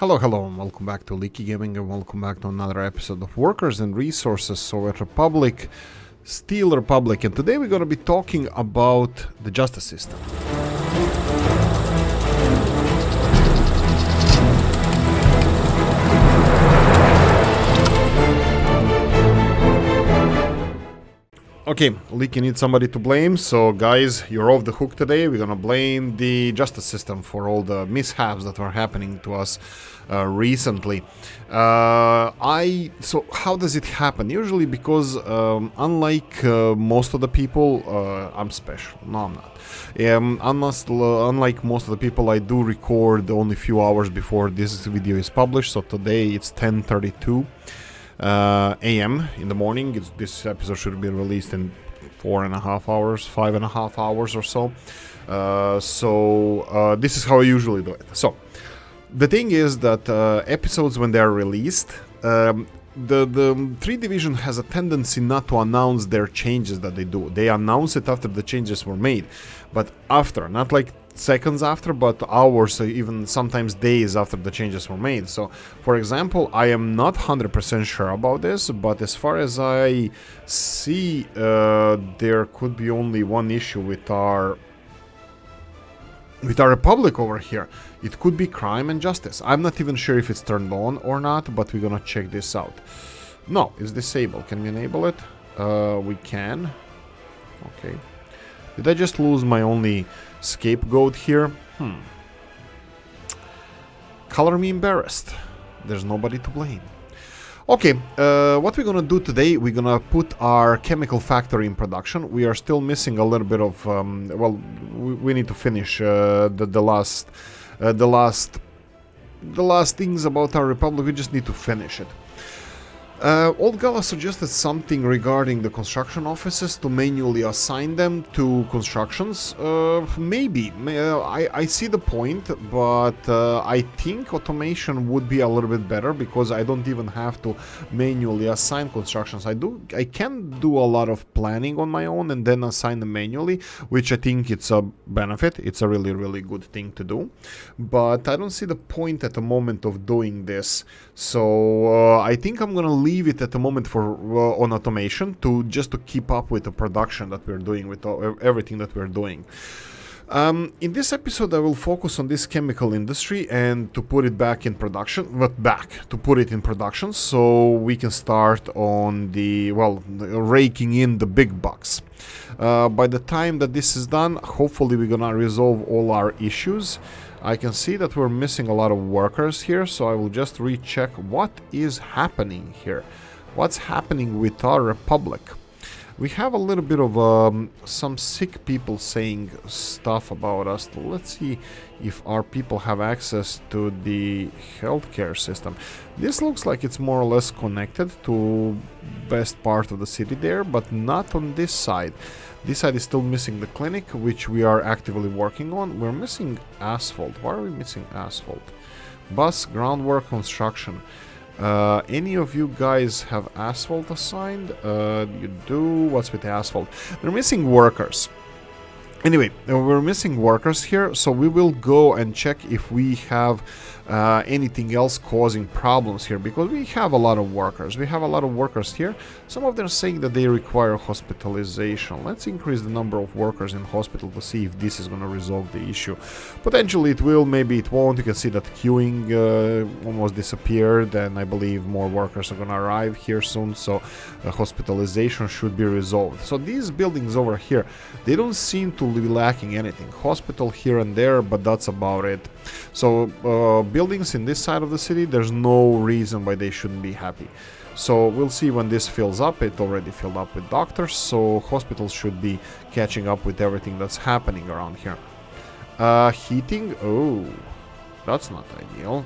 Hello, and welcome back to Oolykee Gaming, and welcome back to another episode of Workers and Resources Soviet Republic, Steel Republic, and today we're going to be talking about the justice system. Okay, Oolykee needs somebody to blame, so guys, you're off the hook today. We're gonna blame the justice system for all the mishaps that were happening to us recently. So how does it happen? Usually because unlike most of the people, I'm special. No, I'm not. Unlike most of the people, I do record only a few hours before this video is published. So today it's 10:32 a.m. in the morning. This episode should be released in 4.5 hours, 5.5 hours or so. This is how I usually do it. So the thing is that episodes, when they are released, the 3 Division has a tendency not to announce their changes that they do. They announce it after the changes were made, but after, not like seconds after, but hours, even sometimes days after the changes were made. So for example, I am not 100% sure about this, but as far as I see, there could be only one issue with our republic over here. It could be crime and justice. I'm not even sure if it's turned on or not, but we're gonna check this out. No, it's disabled. Can we enable it? We can. Okay. Did I just lose my only scapegoat here? Color me embarrassed. There's nobody to blame. Okay, what we're gonna do today, we're gonna put our chemical factory in production. We are still missing a little bit of, we need to finish the last things about our republic. We just need to finish it. Old Gala suggested something regarding the construction offices to manually assign them to constructions. Maybe. I see the point, but I think automation would be a little bit better because I don't even have to manually assign constructions. I can do a lot of planning on my own and then assign them manually, which I think it's a benefit. It's a really, really good thing to do. But I don't see the point at the moment of doing this. So I think I'm gonna leave it at the moment for on automation to keep up with the production that we're doing, with everything that we're doing. In this episode, I will focus on this chemical industry and to put it back in production, so we can start on raking in the big bucks. By the time that this is done, hopefully we're gonna resolve all our issues. I can see that we're missing a lot of workers here, so I will just recheck what is happening here. What's happening with our republic? We have a little bit of some sick people saying stuff about us. Let's see if our people have access to the healthcare system. This looks like it's more or less connected to best part of the city there, but not on this side. This side is still missing the clinic, which we are actively working on. We're missing asphalt. Why are we missing asphalt? Bus, groundwork, construction. Any of you guys have asphalt assigned? You do. What's with the asphalt? They're missing workers. Anyway, we're missing workers here, so we will go and check if we have anything else causing problems here, because we have a lot of workers. We have a lot of workers here. Some of them are saying that they require hospitalization. Let's increase the number of workers in hospital to see if this is going to resolve the issue. Potentially it will, maybe it won't. You can see that queuing almost disappeared, and I believe more workers are going to arrive here soon, so hospitalization should be resolved. So these buildings over here, they don't seem to be lacking anything. Hospital here and there, but that's about it. So buildings in this side of the city, there's no reason why they shouldn't be happy. So we'll see when this fills up. It already filled up with doctors, so hospitals should be catching up with everything that's happening around here. Heating, oh, that's not ideal.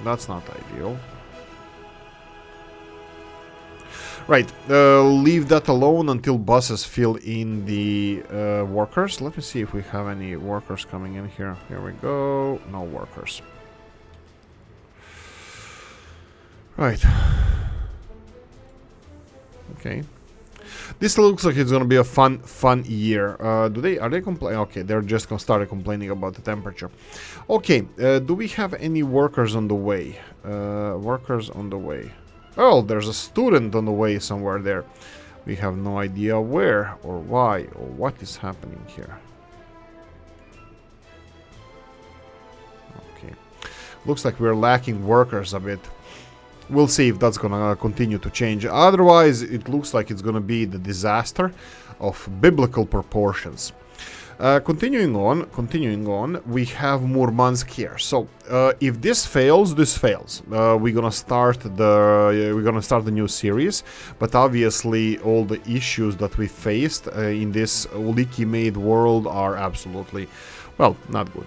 That's not ideal. Right, leave that alone until buses fill in the workers. Let me see if we have any workers coming in here. Here we go. No workers. Right. Okay. This looks like it's gonna be a fun year. Are they complaining? Okay, they're just gonna start complaining about the temperature. Okay, do we have any workers on the way? Workers on the way. Oh, there's a student on the way somewhere there. We have no idea where or why or what is happening here. Okay, looks like we're lacking workers a bit. We'll see if that's gonna continue to change. Otherwise, it looks like it's gonna be the disaster of biblical proportions. Continuing on, we have Murmansk here. So, if this fails, this fails. We're gonna start the new series, but obviously all the issues that we faced in this Oolykee-made world are absolutely, well, not good.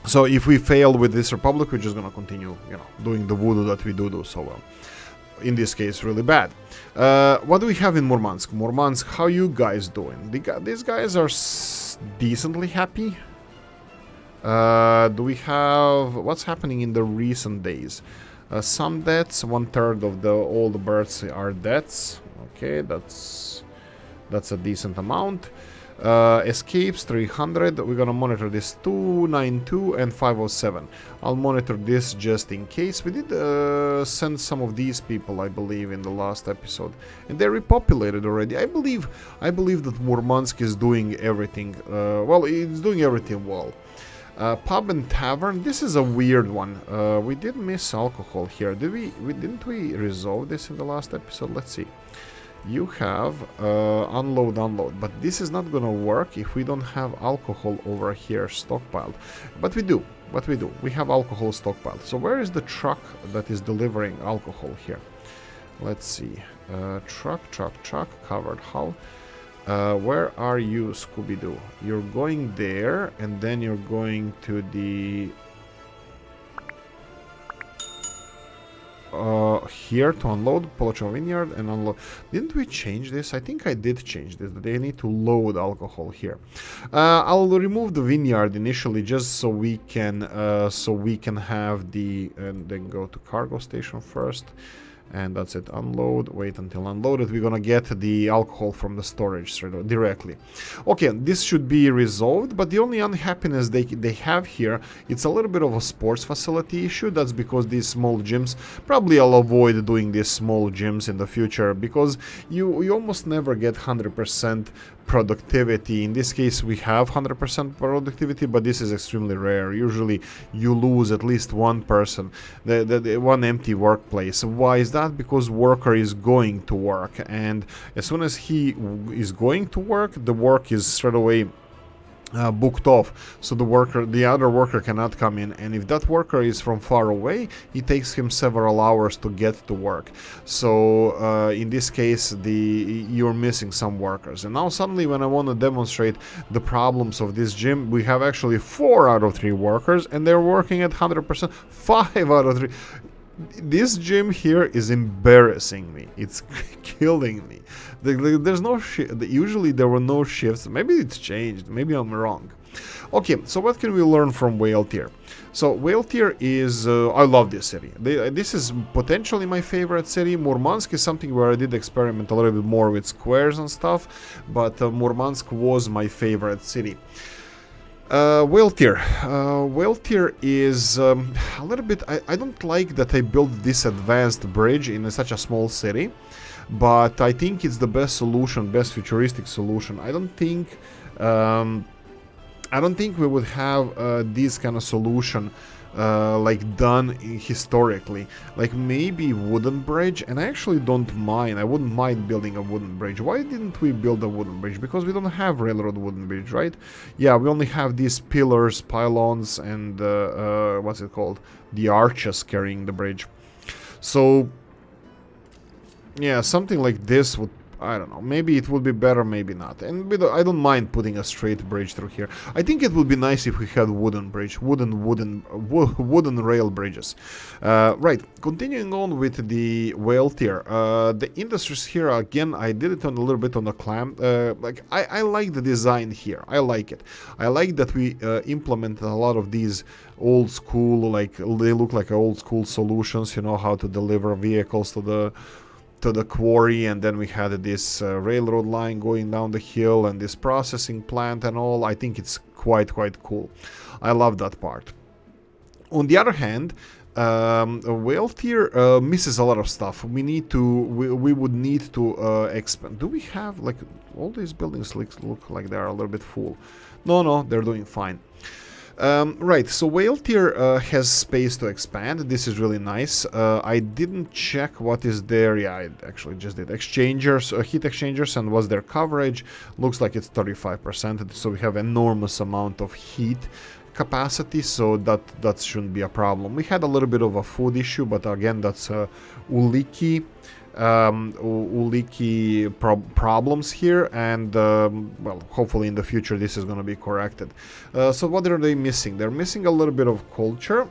So if we fail with this republic, we're just gonna continue, doing the voodoo that we do so well. In this case, really bad. What do we have in Murmansk? Murmansk, how you guys doing? These guys are decently happy. Do we have... What's happening in the recent days? Some deaths, 1/3 of all the births are deaths. Okay, that's a decent amount. Escapes 300. We're gonna monitor this 292 and 507. I'll monitor this just in case. We did send some of these people, I believe, in the last episode, and they're repopulated already. I believe that Murmansk is doing everything. Well, it's doing everything well. Pub and tavern. This is a weird one. We did miss alcohol here. Didn't we resolve this in the last episode? Let's see. You have unload, but this is not gonna work if we don't have alcohol over here stockpiled. But we do. We have alcohol stockpiled. So where is the truck that is delivering alcohol here? Let's see. Truck, covered hull. Where are you, Scooby-Doo? You're going there, and then you're going to the... here to unload Polochon Vineyard and unload. Didn't we change this? I think I did change this. They need to load alcohol here. I'll remove the vineyard initially just so we can have the, and then go to cargo station first. And that's it. Unload. Wait until unloaded. We're gonna get the alcohol from the storage directly. Okay, this should be resolved, but the only unhappiness they have here, it's a little bit of a sports facility issue. That's because these small gyms, probably I'll avoid doing these small gyms in the future, because you almost never get 100% productivity. In this case, we have 100% productivity, but this is extremely rare. Usually you lose at least one person, the one empty workplace. Why is that? Because worker is going to work, and as soon as he is going to work, the work is straight away booked off, so the other worker cannot come in, and if that worker is from far away, it takes him several hours to get to work. So in this case, you're missing some workers. And now suddenly, when I want to demonstrate the problems of this gym, we have actually 4 out of 3 workers, and they're working at 100%. 5 out of 3. This gym here is embarrassing me. It's killing me. There's no usually there were no shifts. Maybe it's changed. Maybe I'm wrong. Okay, so what can we learn from Whale Tier? So Whale Tier is... I love this city. This is potentially my favorite city. Murmansk is something where I did experiment a little bit more with squares and stuff, but Murmansk was my favorite city. Whale Tier. Whale Tier is a little bit... I don't like that I built this advanced bridge in such a small city, but I think it's the best solution, best futuristic solution. I don't think we would have this kind of solution like done historically. Like maybe wooden bridge, and I actually don't mind. I wouldn't mind building a wooden bridge. Why didn't we build a wooden bridge? Because we don't have railroad wooden bridge, right? Yeah, we only have these pillars, pylons, and what's it called? The arches carrying the bridge. So yeah, something like this would, I don't know, maybe it would be better, maybe not. And I don't mind putting a straight bridge through here. I think it would be nice if we had wooden bridge, wooden rail bridges. Right, continuing on with the Whale Tier. The industries here, again, I did it on a little bit on the clam. Like I like the design here. I like it. I like that we implemented a lot of these old school, like they look like old school solutions. You know, how to deliver vehicles to to the quarry, and then we had this railroad line going down the hill and this processing plant and all. I think it's quite cool. I love that part. On the other hand, whale tier misses a lot of stuff. We would need to expand. Do we have, like, all these buildings look like they're a little bit full? No, they're doing fine. Right, so whale tier has space to expand. This is really nice. I didn't check what is there. Yeah, I actually just did. Exchangers, heat exchangers, and what's their coverage. Looks like it's 35%, so we have enormous amount of heat capacity, so that shouldn't be a problem. We had a little bit of a food issue, but again, that's Oolykee problems here, and well, hopefully in the future this is going to be corrected. So what are they missing? They're missing a little bit of culture.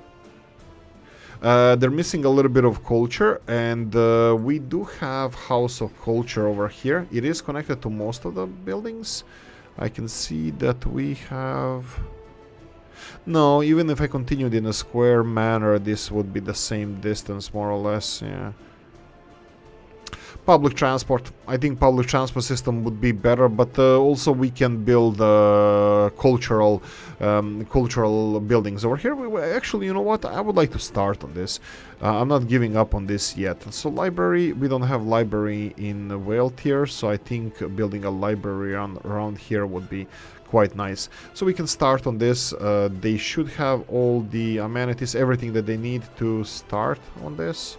And we do have House of Culture over here. It is connected to most of the buildings. I can see that we have... No, even if I continued in a square manner, this would be the same distance, more or less, yeah. Public transport. I think public transport system would be better, but also we can build cultural buildings over here. Actually, you know what? I would like to start on this. I'm not giving up on this yet. So library, we don't have library in the whale tier, so I think building a library around here would be quite nice. So we can start on this. They should have all the amenities, everything that they need to start on this.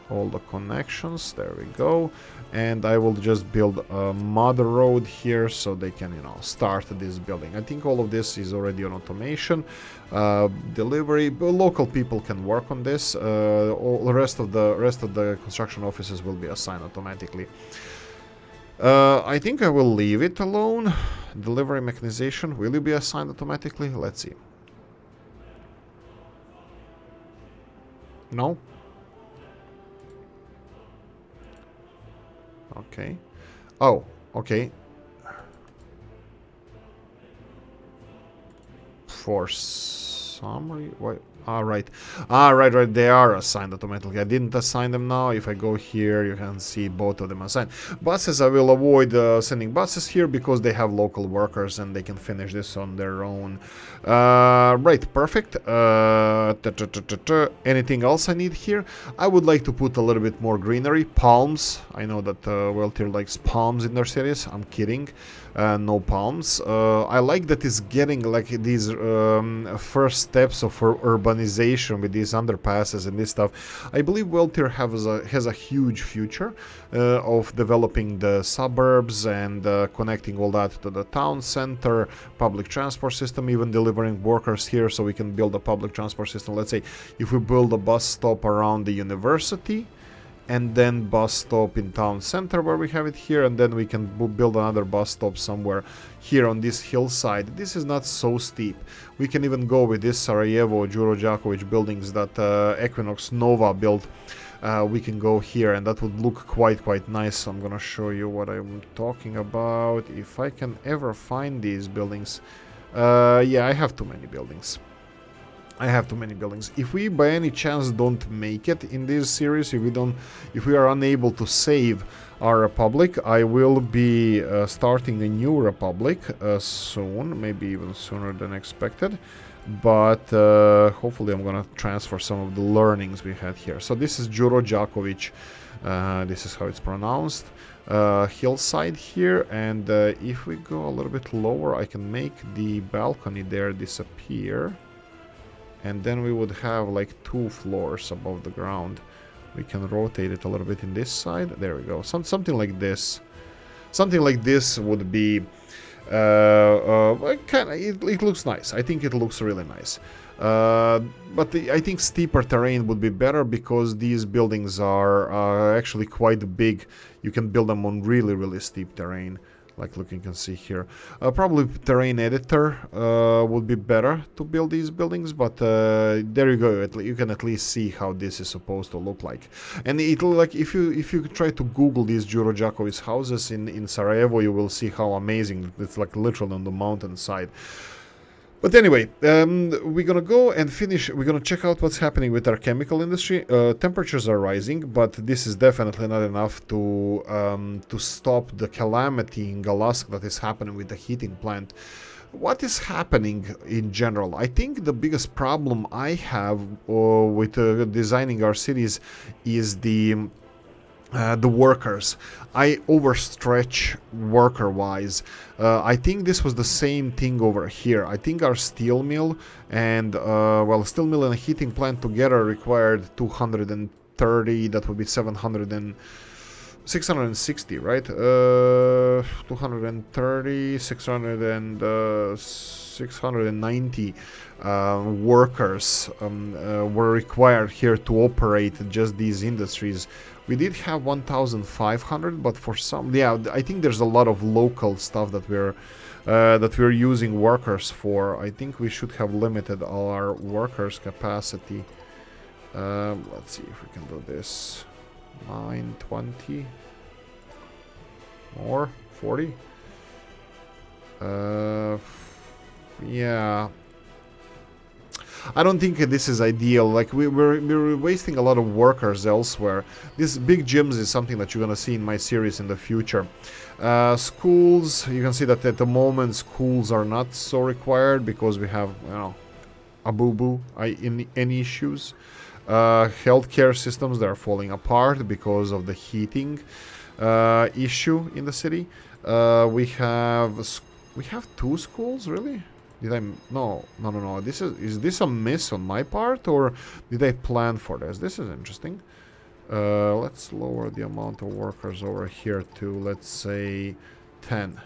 All the connections, there we go. And I will just build a mother road here so they can, you know, start this building. I think all of this is already on automation. Delivery, local people can work on this. All the rest of the construction offices will be assigned automatically. I think I will leave it alone. Delivery mechanization, will it be assigned automatically? Let's see. No? Okay. Oh, okay. For some reason, what? Right. Right. They are assigned automatically. I didn't assign them now. If I go here, you can see both of them assigned. Buses, I will avoid sending buses here because they have local workers and they can finish this on their own. Right, perfect. Anything else I need here? I would like to put a little bit more greenery. Palms. I know that Whale Tier likes palms in their cities. I'm kidding. No palms. I like that it's getting like these first steps of urbanization with these underpasses and this stuff. I believe Whale Tier has a huge future of developing the suburbs and connecting all that to the town center, public transport system, even delivering workers here so we can build a public transport system. Let's say if we build a bus stop around the university, and then bus stop in town center where we have it here, and then we can build another bus stop somewhere here on this hillside. This is not so steep. We can even go with this Sarajevo, Đuro Đaković buildings that Equinox Nova built. We can go here, and that would look quite nice. So I'm gonna show you what I'm talking about. If I can ever find these buildings. Yeah, I have too many buildings. If we by any chance don't make it in this series, if we are unable to save our republic, I will be starting a new republic soon, maybe even sooner than expected. But hopefully I'm gonna transfer some of the learnings we had here. So this is Đuro Đaković. This is how it's pronounced. Hillside here, and if we go a little bit lower, I can make the balcony there disappear. And then we would have like 2 floors above the ground. We can rotate it a little bit in this side. There we go. Something like this. Something like this would be... it looks nice. I think it looks really nice. But I think steeper terrain would be better because these buildings are actually quite big. You can build them on really steep terrain. Like look, you can see here. Probably terrain editor would be better to build these buildings, but there you go. You can at least see how this is supposed to look like. And it'll like if you try to Google these Đuro Đaković houses in Sarajevo, you will see how amazing it's like literally on the mountainside. But anyway, we're gonna go and finish. We're gonna check out what's happening with our chemical industry. Temperatures are rising, but this is definitely not enough to stop the calamity in Alaska that is happening with the heating plant. What is happening in general? I think the biggest problem I have with designing our cities is the workers. I overstretch worker-wise. I think this was the same thing over here. I think our steel mill and steel mill and a heating plant together required 230. That would be 700 and 660, right? 230, 600 and 690 workers were required here to operate just these industries. We did have 1,500, but for some, yeah, I think there's a lot of local stuff that we're using workers for. I think we should have limited our workers' capacity. Let's see if we can do this. 920 more 40. Yeah, I don't think this is ideal. Like we're wasting a lot of workers elsewhere. This big gyms is something that you're gonna see in my series in the future. Schools, you can see that at the moment schools are not so required because we have, you know, a boo-boo any issues. Healthcare systems, they're falling apart because of the heating issue in the city. We have two schools, really? Did I? No. Is this a miss on my part, or did I plan for this? This is interesting. Let's lower the amount of workers over here to, let's say, 10.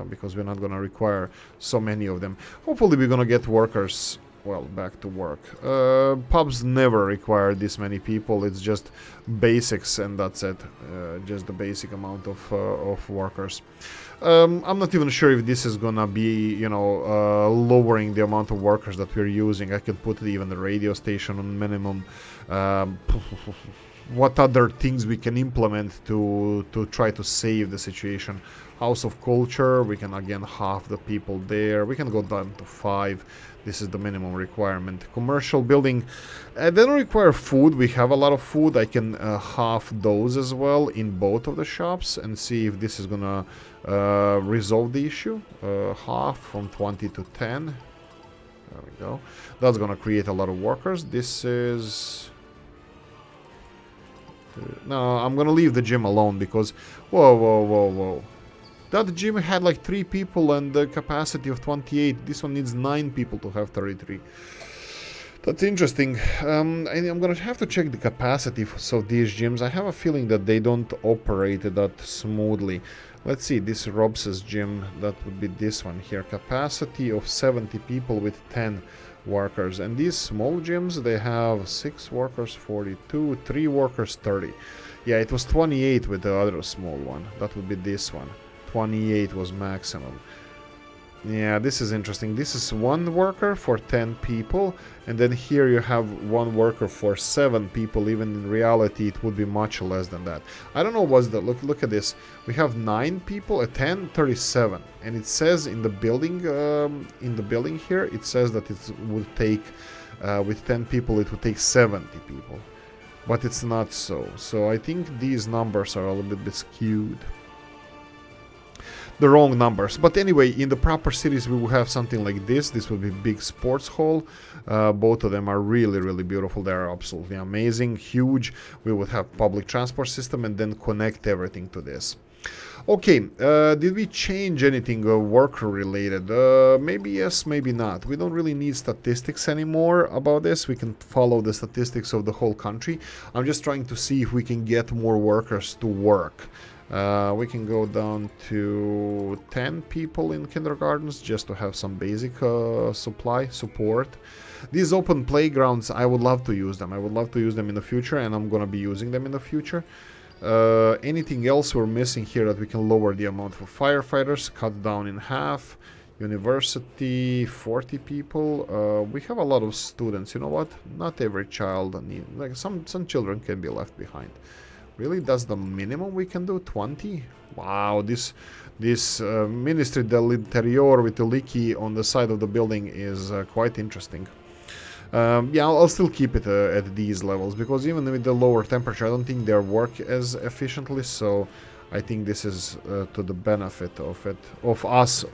Because we're not gonna require so many of them. Hopefully we're gonna get workers, well, back to work. Pubs never require this many people. It's just basics and that's it. Just the basic amount of workers. I'm not even sure if this is gonna be, you know, lowering the amount of workers that we're using. I could put even the radio station on minimum. What other things we can implement to try to save the situation? House of Culture, we can again half the people there. We can go down to 5. This is the minimum requirement. Commercial building, they don't require food. We have a lot of food. I can half those as well in both of the shops and see if this is gonna resolve the issue. Half from 20 to 10. There we go. That's gonna create a lot of workers. This is... No, I'm gonna leave the gym alone because... Whoa. That gym had like 3 people and the capacity of 28. This one needs 9 people to have 33. That's interesting. I'm gonna have to check the capacity of these gyms. I have a feeling that they don't operate that smoothly. Let's see, this Robs's gym, that would be this one here. Capacity of 70 people with 10 workers. And these small gyms, they have 6 workers, 42, 3 workers, 30. Yeah, it was 28 with the other small one. That would be this one. 28 was maximum. Yeah, this is interesting. This is 1 worker for 10 people, and then here you have 1 worker for 7 people. Even in reality, it would be much less than that. I don't know what's the... Look at this. We have 9 people, 10, 37, and it says in the building here, it says that it would take, with 10 people, it would take 70 people. But it's not so. So I think these numbers are a little bit skewed. The wrong numbers. But anyway, in the proper cities we will have something like this. This will be big sports hall. Both of them are really beautiful. They are absolutely amazing, huge. We would have public transport system and then connect everything to this. Okay, did we change anything worker related? Maybe yes, maybe not. We don't really need statistics anymore about this. We can follow the statistics of the whole country. I'm just trying to see if we can get more workers to work. We can go down to 10 people in kindergartens just to have some basic support. These open playgrounds, I would love to use them. I would love to use them in the future, and I'm gonna be using them in the future. Anything else we're missing here that we can lower the amount for firefighters, cut down in half. University, 40 people. We have a lot of students. You know what? Not every child need, like some children can be left behind. Really, that's the minimum we can do? 20? Wow, this Ministry del Interior with Oolykee on the side of the building is quite interesting. Yeah, I'll still keep it at these levels, because even with the lower temperature, I don't think they work as efficiently, so I think this is to the benefit of us,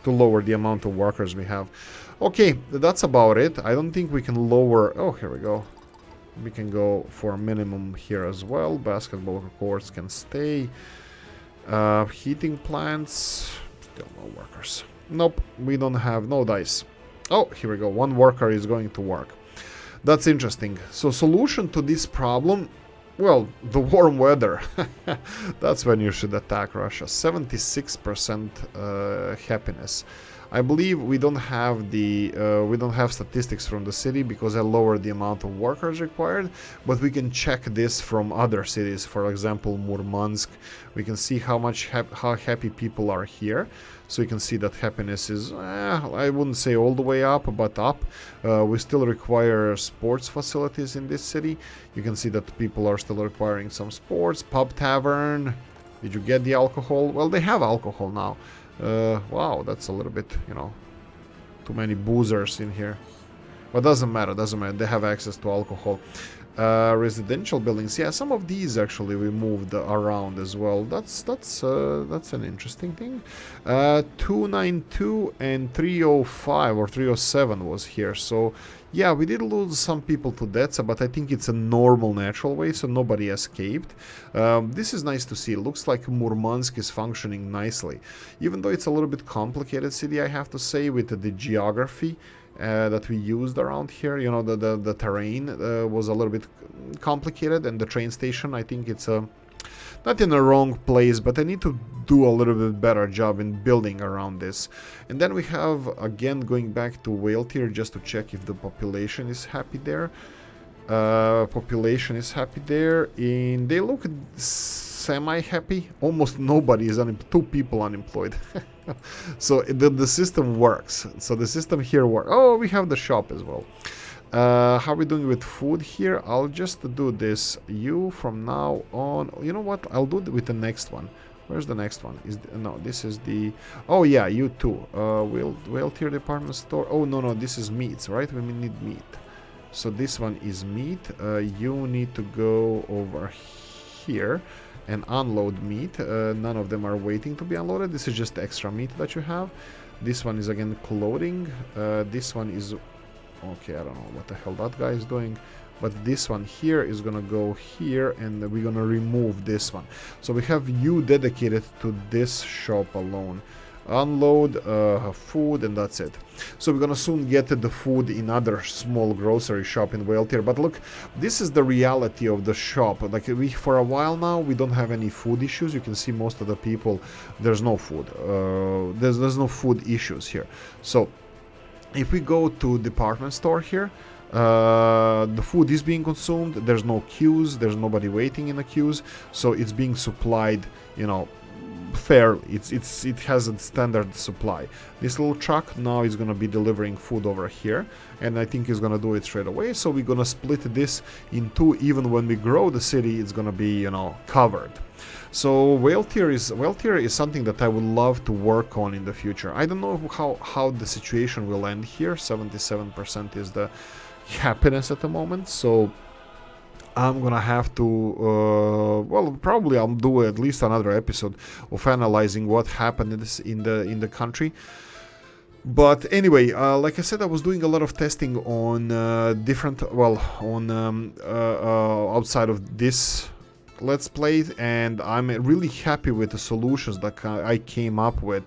to lower the amount of workers we have. Okay, that's about it. I don't think we can lower... Oh, here we go. We can go for a minimum here as well. Basketball courts can stay. Heating plants... Still no workers. Nope, we don't have no dice. Oh, here we go. One worker is going to work. That's interesting. So solution to this problem... Well, the warm weather. That's when you should attack Russia. 76% happiness. I believe we don't have statistics from the city because I lowered the amount of workers required, but we can check this from other cities. For example, Murmansk. We can see how happy people are here. So you can see that happiness is, I wouldn't say all the way up, but up. We still require sports facilities in this city. You can see that people are still requiring some sports. Pub, tavern. Did you get the alcohol? Well, they have alcohol now. Wow, that's a little bit, you know, too many boozers in here. But doesn't matter, they have access to alcohol. Residential buildings, yeah, some of these actually we moved around as well. That's an interesting thing. 292 and 305 or 307 was here, so yeah, we did lose some people to deaths, but I think it's a normal, natural way, so nobody escaped. This is nice to see. It looks like Murmansk is functioning nicely, even though it's a little bit complicated city, I have to say, with the geography that we used around here. You know, the terrain was a little bit complicated, and the train station, I think it's not in the wrong place, but I need to do a little bit better job in building around this. And then we have, again, going back to Whale Tier just to check if the population is happy there. Population is happy there, and they look semi-happy. Almost nobody is unemployed. 2 people unemployed. So the system works. So the system here works. Oh, we have the shop as well. How are we doing with food here? I'll just do this. You from now on. You know what? I'll do it with the next one. Where's the next one? No, this is the... Oh yeah, you too. Whale Tier department store. Oh no, this is meats, right? We need meat. So this one is meat. You need to go over here and unload meat. None of them are waiting to be unloaded. This is just extra meat that you have. This one is again clothing. This one is... Okay, I don't know what the hell that guy is doing. But this one here is gonna go here, and we're gonna remove this one. So we have you dedicated to this shop alone. Unload food, and that's it. So we're gonna soon get the food in other small grocery shop in Whale Tier. But look, this is the reality of the shop. Like, for a while now we don't have any food issues. You can see most of the people, there's no food. There's no food issues here. So if we go to department store here, the food is being consumed. There's no queues. There's nobody waiting in the queues. So it's being supplied, you know, fairly. It has a standard supply. This little truck now is gonna be delivering food over here, and I think he's gonna do it straight away. So we're gonna split this in 2. Even when we grow the city, it's gonna be, you know, covered. So Whale Tier is something that I would love to work on in the future. I don't know how the situation will end here. 77% is the happiness at the moment, so I'm gonna have to well, probably I'll do at least another episode of analyzing what happened in the country. But anyway, like I said, I was doing a lot of testing on outside of this Let's Play, and I'm really happy with the solutions that I came up with.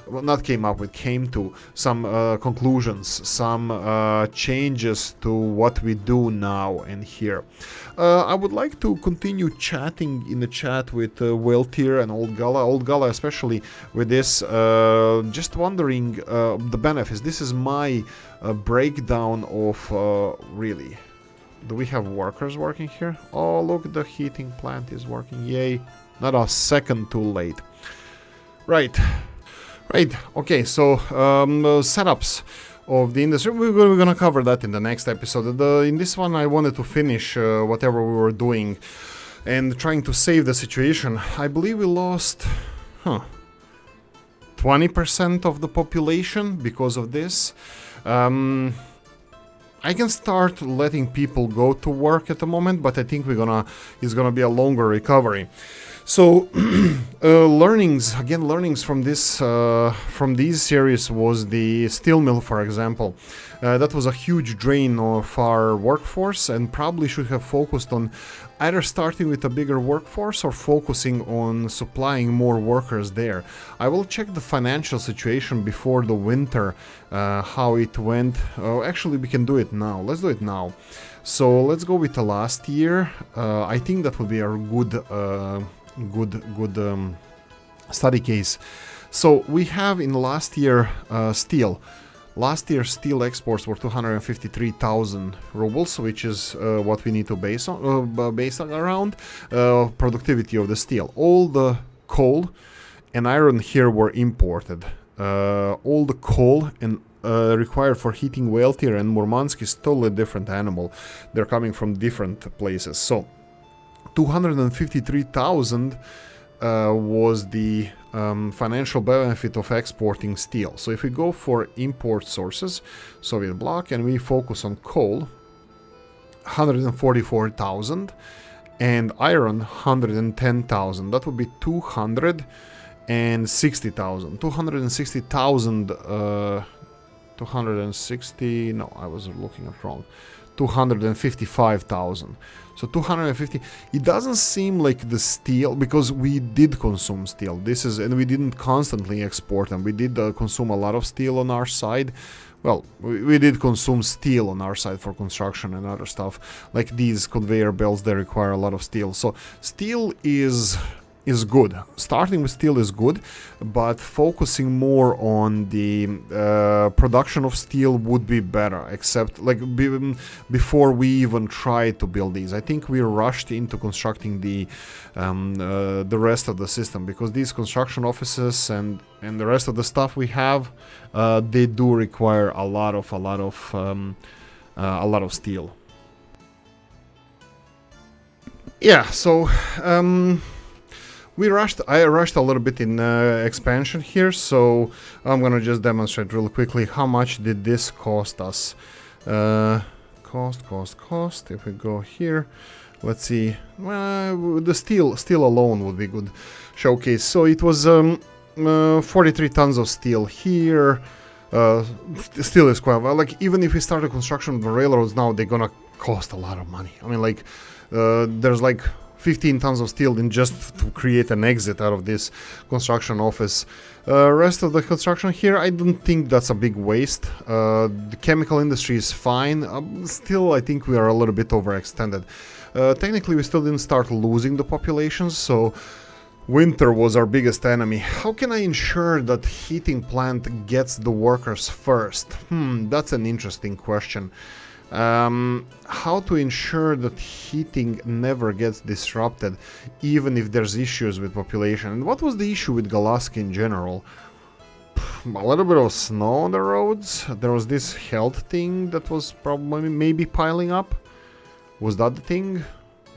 Well, not came up with, came to some conclusions, some changes to what we do now and here. I would like to continue chatting in the chat with Whale Tier and Old Gala especially with this, just wondering the benefits. This is my breakdown of really. Do we have workers working here? Oh, look, the heating plant is working. Yay. Not a second too late. Right. Okay, so setups of the industry. We're gonna cover that in the next episode. In this one, I wanted to finish whatever we were doing and trying to save the situation. I believe we lost 20% of the population because of this. I can start letting people go to work at the moment, but I think it's gonna be a longer recovery. So learnings from this from these series was the steel mill, for example. That was a huge drain of our workforce, and probably should have focused on either starting with a bigger workforce or focusing on supplying more workers there. I will check the financial situation before the winter, how it went. Actually, we can do it now. Let's do it now. So let's go with the last year. I think that would be a good study case. So we have in last year steel. Last year's steel exports were 253,000 rubles, which is what we need to base around productivity of the steel. All the coal and iron here were imported. All the coal and required for heating Whale Tier and Murmansk is totally different animal. They're coming from different places. So 253,000 was the financial benefit of exporting steel. So if we go for import sources, Soviet bloc, and we focus on coal, 144,000, and iron, 110,000. That would be 260,000. 260,000. 260. No, I was looking at wrong. 255,000. So 250. It doesn't seem like the steel, because we did consume steel. And we didn't constantly export them. We did consume a lot of steel on our side. Well, we did consume steel on our side for construction and other stuff. Like these conveyor belts, they require a lot of steel. So steel is good. Starting with steel is good, but focusing more on the production of steel would be better, except like before we even tried to build these. I think we rushed into constructing the rest of the system, because these construction offices and the rest of the stuff we have, they do require a lot of steel. Yeah, so I rushed a little bit in expansion here, so I'm gonna just demonstrate really quickly how much did this cost us. Cost. If we go here, let's see. The steel alone would be good showcase. So it was 43 tons of steel here. Steel is quite well. Like even if we start the construction of the railroads now, they're gonna cost a lot of money. I mean, like there's like 15 tons of steel in just to create an exit out of this construction office. Rest of the construction here, I don't think that's a big waste. The chemical industry is fine. Still, I think we are a little bit overextended. Technically, we still didn't start losing the populations, so winter was our biggest enemy. How can I ensure that heating plant gets the workers first? That's an interesting question. How to ensure that heating never gets disrupted, even if there's issues with population. And what was the issue with Galask in general? A little bit of snow on the roads. There was this health thing that was probably maybe piling up. Was that the thing?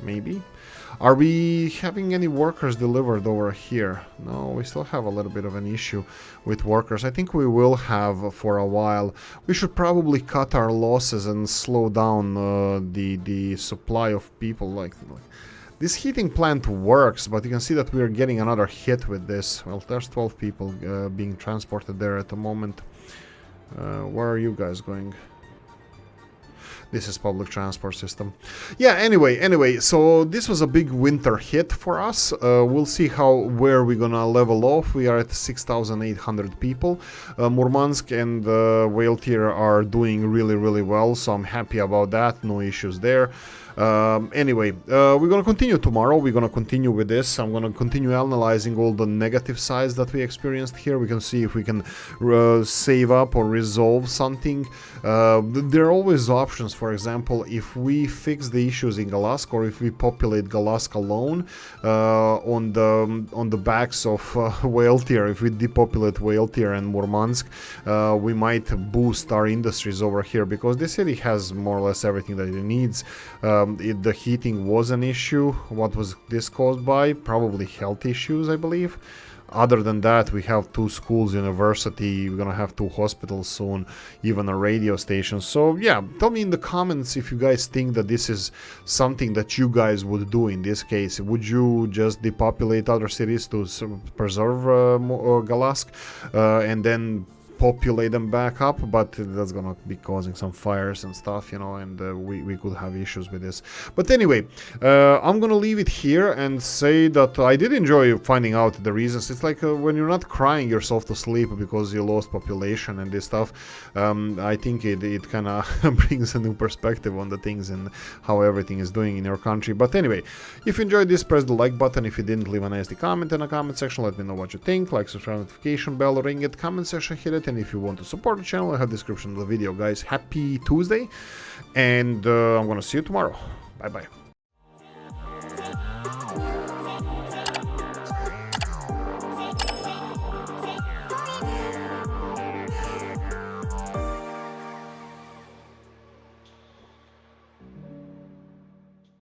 Maybe. Are we having any workers delivered over here? No, we still have a little bit of an issue with workers. I think we will have for a while. We should probably cut our losses and slow down the supply of people. Like this heating plant works, but you can see that we are getting another hit with this. Well, there's 12 people being transported there at the moment. Where are you guys going? This is public transport system. Yeah, anyway, so this was a big winter hit for us. We'll see where we're gonna level off. We are at 6,800 people. Murmansk and Whale Tier are doing really well, so I'm happy about that. No issues there. Anyway, we're gonna continue tomorrow. We're gonna continue with this. I'm gonna continue analyzing all the negative sides that we experienced here. We can see if we can save up or resolve something. There are always options for example, if we fix the issues in Galask, or if we populate Galask alone on the backs of Whale Tier, if we depopulate Whale Tier and Murmansk, we might boost our industries over here, because this city has more or less everything that it needs. The heating was an issue. What was this caused by? Probably health issues, I believe. Other than that, we have 2 schools, university, we're gonna have 2 hospitals soon, even a radio station. So yeah, tell me in the comments if you guys think that this is something that you guys would do in this case. Would you just depopulate other cities to preserve Galask and then populate them back up? But that's gonna be causing some fires and stuff, you know, and we could have issues with this. But anyway, I'm gonna leave it here and say that I did enjoy finding out the reasons. It's like when you're not crying yourself to sleep because you lost population and this stuff. I think it kind of brings a new perspective on the things and how everything is doing in your country. But anyway, if you enjoyed this, press the like button. If you didn't, leave a nasty comment in the comment section. Let me know what you think. Like, subscribe, notification bell, ring it, comment section, hit it. And if you want to support the channel, I have the description of the video, guys. Happy Tuesday, and I'm gonna see you tomorrow. Bye bye.